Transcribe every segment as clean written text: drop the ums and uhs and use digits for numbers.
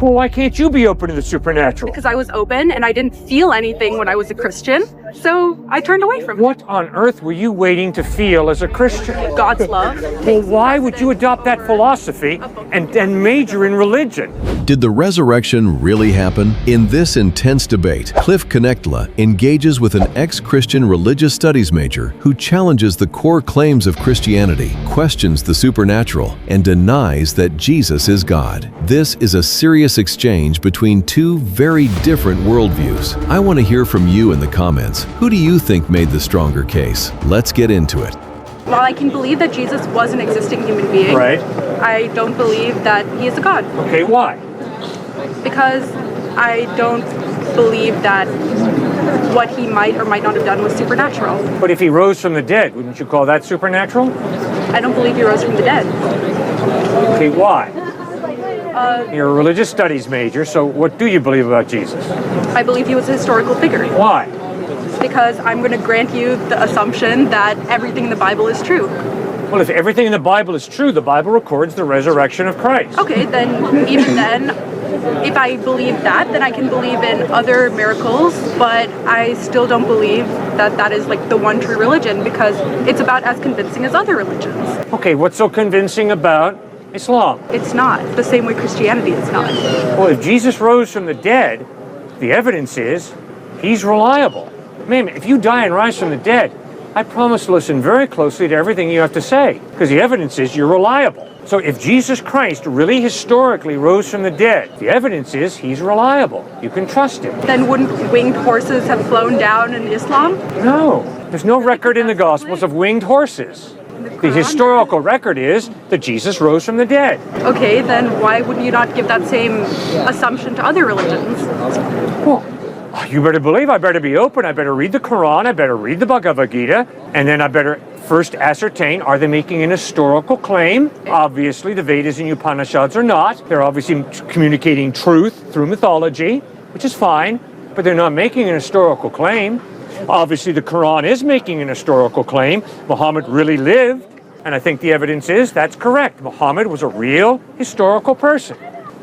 Well, why can't you be open to the supernatural? Because I was open and I didn't feel anything when I was a Christian, so I turned away from it. What on earth were you waiting to feel as a Christian? God's love. Well, why would you adopt that philosophy and major in religion? Did the resurrection really happen? In this intense debate, Cliffe Knechtle engages with an ex-Christian religious studies major who challenges the core claims of Christianity, questions the supernatural, and denies that Jesus is God. This is a serious exchange between two very different worldviews. I want to hear from you in the comments. Who do you think made the stronger case? Let's get into it. While I can believe that Jesus was an existing human being, Right. I don't believe that he is a God. Okay, why? Because I don't believe that what he might or might not have done was supernatural. But if he rose from the dead, wouldn't you call that supernatural? I don't believe he rose from the dead. Okay, why? You're a religious studies major, so what do you believe about Jesus? I believe he was a historical figure. Why? Because I'm going to grant you the assumption that everything in the Bible is true. Well, if everything in the Bible is true, the Bible records the resurrection of Christ. Okay, then even then, if I believe that, then I can believe in other miracles, but I still don't believe that that is like the one true religion, because it's about as convincing as other religions. Okay, what's so convincing about Islam? It's not the same way Christianity is not. Well, if Jesus rose from the dead, the evidence is he's reliable. Man, if you die and rise from the dead, I promise to listen very closely to everything you have to say, because the evidence is you're reliable. So if Jesus Christ really historically rose from the dead, the evidence is he's reliable. You can trust him. Then wouldn't winged horses have flown down in Islam? No, there's no record in the Gospels of winged horses. The historical record is that Jesus rose from the dead. Okay, then why would you not give that same assumption to other religions? Well, you better believe I better be open. I better read the Quran. I better read the Bhagavad Gita. And then I better first ascertain, are they making an historical claim? Obviously, the Vedas and Upanishads are not. They're obviously communicating truth through mythology, which is fine, but they're not making an historical claim. Obviously, the Quran is making an historical claim. Muhammad really lived, and I think the evidence is that's correct. Muhammad was a real historical person.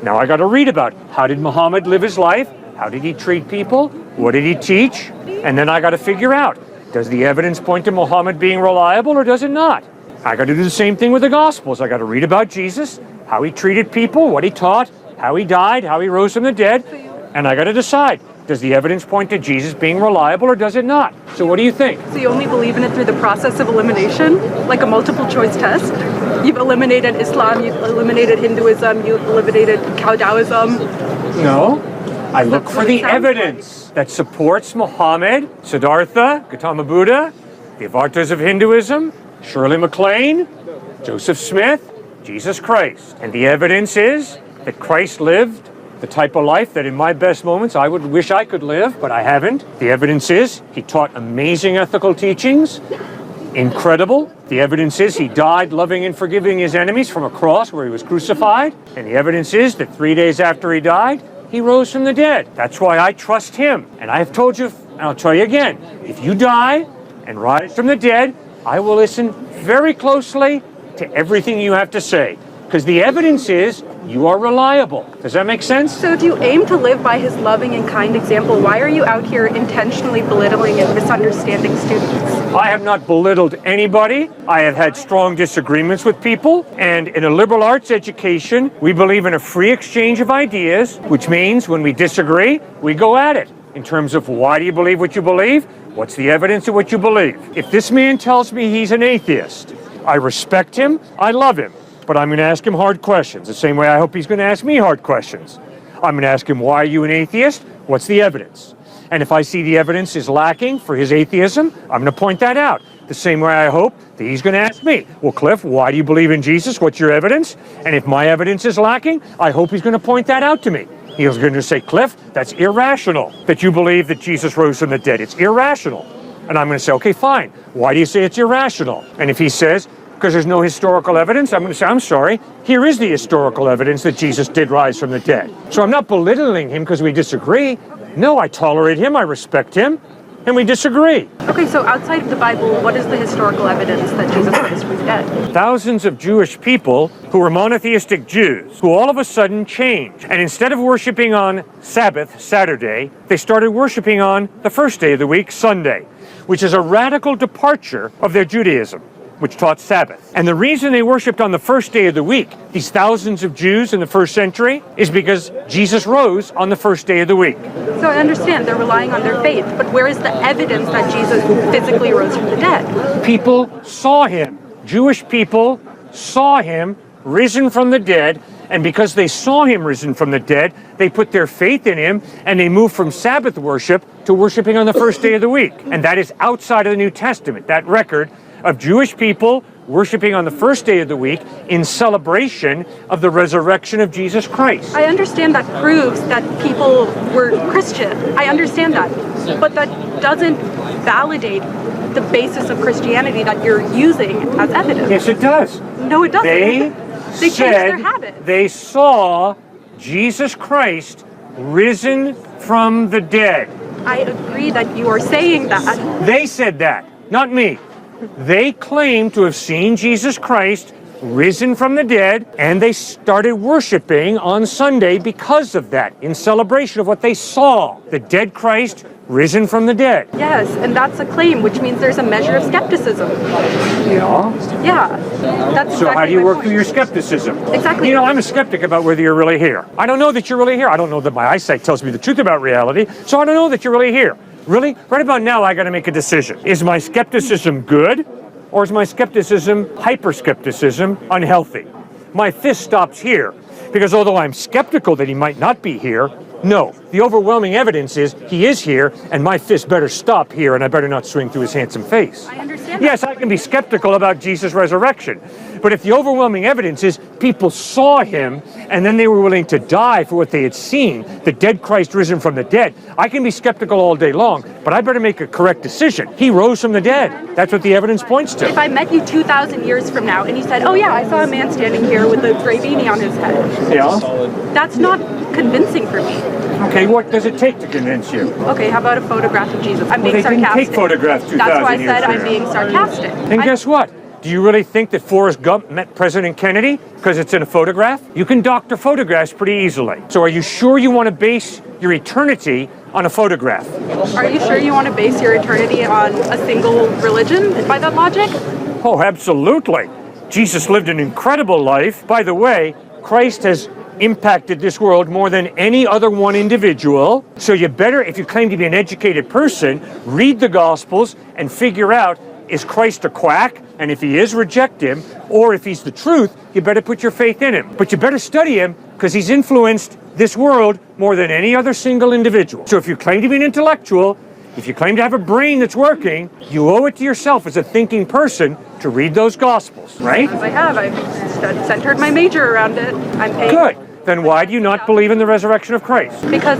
Now I got to read about how did Muhammad live his life? How did he treat people? What did he teach? And then I got to figure out, does the evidence point to Muhammad being reliable or does it not? I got to do the same thing with the Gospels. I got to read about Jesus, how he treated people, what he taught, how he died, how he rose from the dead, and I got to decide, does the evidence point to Jesus being reliable or does it not? So what do you think? So you only believe in it through the process of elimination, like a multiple choice test? You've eliminated Islam, you've eliminated Hinduism, you've eliminated Cow Taoism. No. I look for the evidence that supports Muhammad, Siddhartha, Gautama Buddha, the avatars of Hinduism, Shirley MacLaine, Joseph Smith, Jesus Christ. And the evidence is that Christ lived the type of life that in my best moments I would wish I could live, but I haven't. The evidence is he taught amazing ethical teachings, incredible. The evidence is he died loving and forgiving his enemies from a cross where he was crucified. And the evidence is that 3 days after he died, he rose from the dead. That's why I trust him. And I have told you, and I'll tell you again, if you die and rise from the dead, I will listen very closely to everything you have to say. Because the evidence is you are reliable. Does that make sense? So if you aim to live by his loving and kind example, why are you out here intentionally belittling and misunderstanding students? I have not belittled anybody. I have had strong disagreements with people. And in a liberal arts education, we believe in a free exchange of ideas, which means when we disagree, we go at it. In terms of why do you believe what you believe? What's the evidence of what you believe? If this man tells me he's an atheist, I respect him, I love him. But I'm going to ask him hard questions, the same way I hope he's going to ask me hard questions. I'm going to ask him, why are you an atheist? What's the evidence? And if I see the evidence is lacking for his atheism, I'm going to point that out. The same way I hope that he's going to ask me, well, Cliff, why do you believe in Jesus? What's your evidence? And if my evidence is lacking, I hope he's going to point that out to me. He's going to say, Cliff, that's irrational that you believe that Jesus rose from the dead. It's irrational. And I'm going to say, okay, fine. Why do you say it's irrational? And if he says, because there's no historical evidence, I'm going to say, I'm sorry, here is the historical evidence that Jesus did rise from the dead. So I'm not belittling him because we disagree. No, I tolerate him, I respect him, and we disagree. Okay, so outside of the Bible, what is the historical evidence that Jesus Christ was dead? Thousands of Jewish people who were monotheistic Jews who all of a sudden changed. And instead of worshiping on Sabbath, Saturday, they started worshiping on the first day of the week, Sunday, which is a radical departure of their Judaism, which taught Sabbath. And the reason they worshipped on the first day of the week, these thousands of Jews in the first century, is because Jesus rose on the first day of the week. So I understand they're relying on their faith, but where is the evidence that Jesus physically rose from the dead? People saw him. Jewish people saw him risen from the dead, and because they saw him risen from the dead, they put their faith in him, and they moved from Sabbath worship to worshiping on the first day of the week. And that is outside of the New Testament, that record of Jewish people worshiping on the first day of the week in celebration of the resurrection of Jesus Christ. I understand that proves that people were Christian. I understand that. But that doesn't validate the basis of Christianity that you're using as evidence. Yes, it does. No, it doesn't. They changed their said habits. they saw Jesus Christ risen from the dead. I agree that you are saying that. They said that, not me. They claimed to have seen Jesus Christ risen from the dead, and they started worshiping on Sunday because of that, in celebration of what they saw, the dead Christ risen from the dead. Yes, and that's a claim, which means there's a measure of skepticism. Yeah. Yeah, that's So exactly how do you my work point. through your skepticism? Exactly. You know, I'm a skeptic about whether you're really here. I don't know that you're really here. I don't know that my eyesight tells me the truth about reality, so I don't know that you're really here. Really? Right about now, I got to make a decision. Is my skepticism good, or is my skepticism, hyper-skepticism, unhealthy? My fist stops here, because although I'm skeptical that he might not be here, no, the overwhelming evidence is he is here, and my fist better stop here, and I better not swing through his handsome face. I understand. Yes, I can be skeptical about Jesus' resurrection, but if the overwhelming evidence is people saw him and then they were willing to die for what they had seen, the dead Christ risen from the dead, I can be skeptical all day long, but I better make a correct decision. He rose from the dead. That's what the evidence points to. If I met you 2,000 years from now and you said, oh yeah, I saw a man standing here with a gray beanie on his head, Yeah. that's not convincing for me. Okay, what does it take to convince you? Okay, how about a photograph of Jesus? I'm being They didn't sarcastic. take photographs 2,000 That's why I years said I'm ago. being sarcastic. And guess what? Do you really think that Forrest Gump met President Kennedy because it's in a photograph? You can doctor photographs pretty easily. So are you sure you want to base your eternity on a photograph? Are you sure you want to base your eternity on a single religion by that logic? Oh, absolutely. Jesus lived an incredible life. By the way, Christ has impacted this world more than any other one individual. So you better, if you claim to be an educated person, read the Gospels and figure out, is Christ a quack? And if he is, reject him. Or if he's the truth, you better put your faith in him. But you better study him because he's influenced this world more than any other single individual. So if you claim to be an intellectual, if you claim to have a brain that's working, you owe it to yourself as a thinking person to read those Gospels, right? As I have. I've centered my major around it. I'm paying. Good. Then why do you not believe in the resurrection of Christ? Because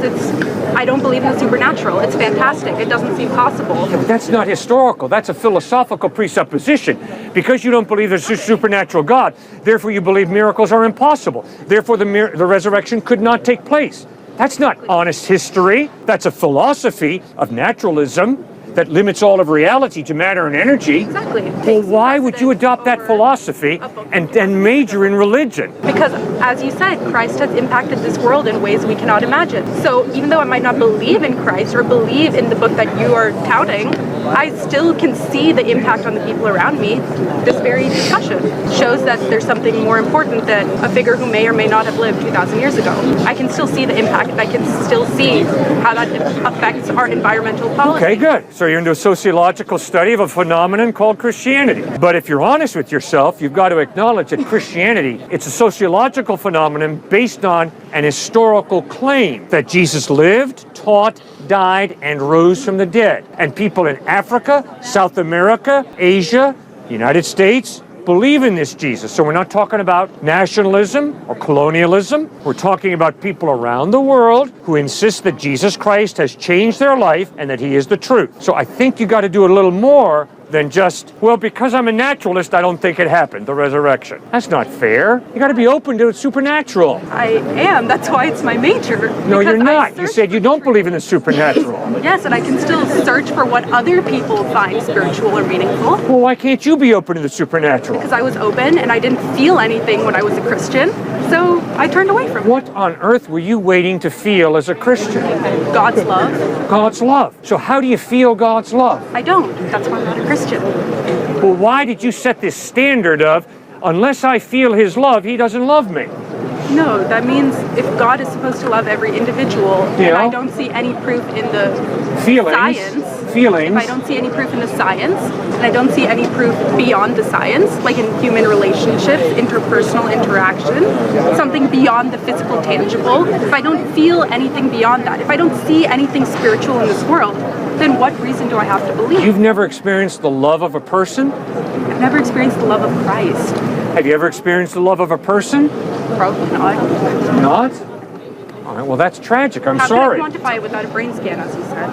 I don't believe in the supernatural. It's fantastic. It doesn't seem possible. But that's not historical. That's a philosophical presupposition. Because you don't believe there's a supernatural God, therefore you believe miracles are impossible. Therefore the resurrection could not take place. That's not honest history. That's a philosophy of naturalism that limits all of reality to matter and energy. Exactly. Well, why would you adopt that philosophy and major in religion? Because, as you said, Christ has impacted this world in ways we cannot imagine. So even though I might not believe in Christ or believe in the book that you are touting, I still can see the impact on the people around me. This very discussion shows that there's something more important than a figure who may or may not have lived 2,000 years ago. I can still see the impact. I can still see how that affects our environmental policy. Okay, good. So you're into a sociological study of a phenomenon called Christianity. But if you're honest with yourself, you've got to acknowledge that Christianity, it's a sociological phenomenon based on an historical claim that Jesus lived, taught, died, and rose from the dead. And people in Africa, South America, Asia, United States, believe in this Jesus. So we're not talking about nationalism or colonialism. We're talking about people around the world who insist that Jesus Christ has changed their life and that he is the truth. So I think you got to do a little more than just, well, because I'm a naturalist, I don't think it happened, the resurrection. That's not fair. You got to be open to it supernatural. I am. That's why it's my major. No, you're Because I not. You search said you for don't truth. believe in the supernatural. Yes, and I can still search for what other people find spiritual or meaningful. Well, why can't you be open to the supernatural? Because I was open and I didn't feel anything when I was a Christian, so I turned away from it. What on earth were you waiting to feel as a Christian? God's love. God's love. So how do you feel God's love? I don't. That's why I'm not a Christian. Well, why did you set this standard of, unless I feel his love, he doesn't love me? No, that means if God is supposed to love every individual, and Yeah. I don't see any proof in the Feelings. if I don't see any proof in the science, and I don't see any proof beyond the science, like in human relationships, interpersonal interaction, something beyond the physical tangible, if I don't feel anything beyond that, if I don't see anything spiritual in this world, then what reason do I have to believe? You've never experienced the love of a person? I've never experienced the love of Christ. Have you ever experienced the love of a person? Probably not. Not? All right, well, that's tragic. I'm How sorry. can I quantify it without a brain scan, as you said?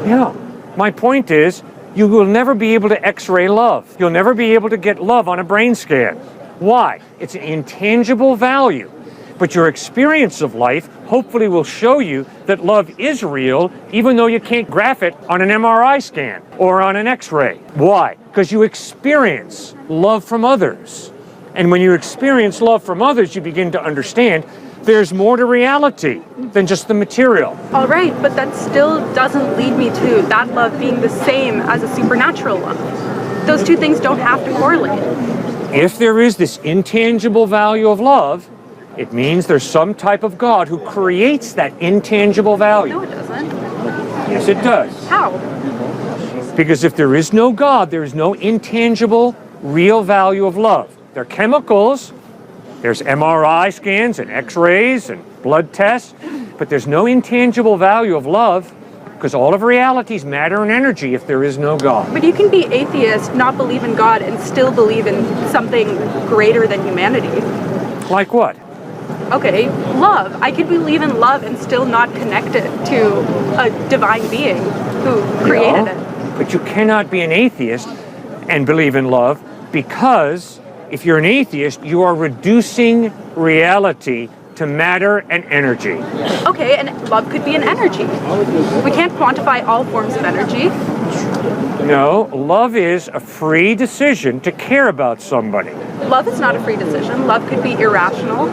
Yeah. My point is, you will never be able to x-ray love. You'll never be able to get love on a brain scan. Why? It's an intangible value. But your experience of life hopefully will show you that love is real, even though you can't graph it on an MRI scan or on an x-ray. Why? Because you experience love from others. And when you experience love from others, you begin to understand there's more to reality than just the material. All right, but that still doesn't lead me to that love being the same as a supernatural love. Those two things don't have to correlate. If there is this intangible value of love, it means there's some type of God who creates that intangible value. No, it doesn't. Yes, it does. How? Because if there is no God, there is no intangible, real value of love. There are chemicals, there's MRI scans and x-rays and blood tests, but there's no intangible value of love because all of reality is matter and energy if there is no God. But you can be atheist, not believe in God, and still believe in something greater than humanity. Like what? Okay, love. I could believe in love and still not connect it to a divine being who created it. But you cannot be an atheist and believe in love because if you're an atheist, you are reducing reality to matter and energy. Okay, and love could be an energy. We can't quantify all forms of energy. No, love is a free decision to care about somebody. Love is not a free decision. Love could be irrational.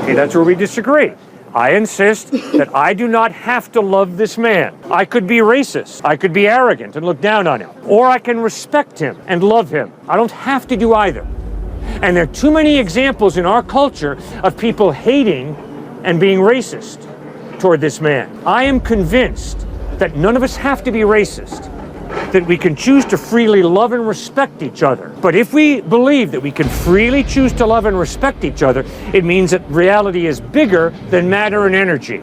Okay, that's where we disagree. I insist that I do not have to love this man. I could be racist. I could be arrogant and look down on him. Or I can respect him and love him. I don't have to do either. And there are too many examples in our culture of people hating and being racist toward this man. I am convinced that none of us have to be racist, that we can choose to freely love and respect each other. But if we believe that we can freely choose to love and respect each other, it means that reality is bigger than matter and energy.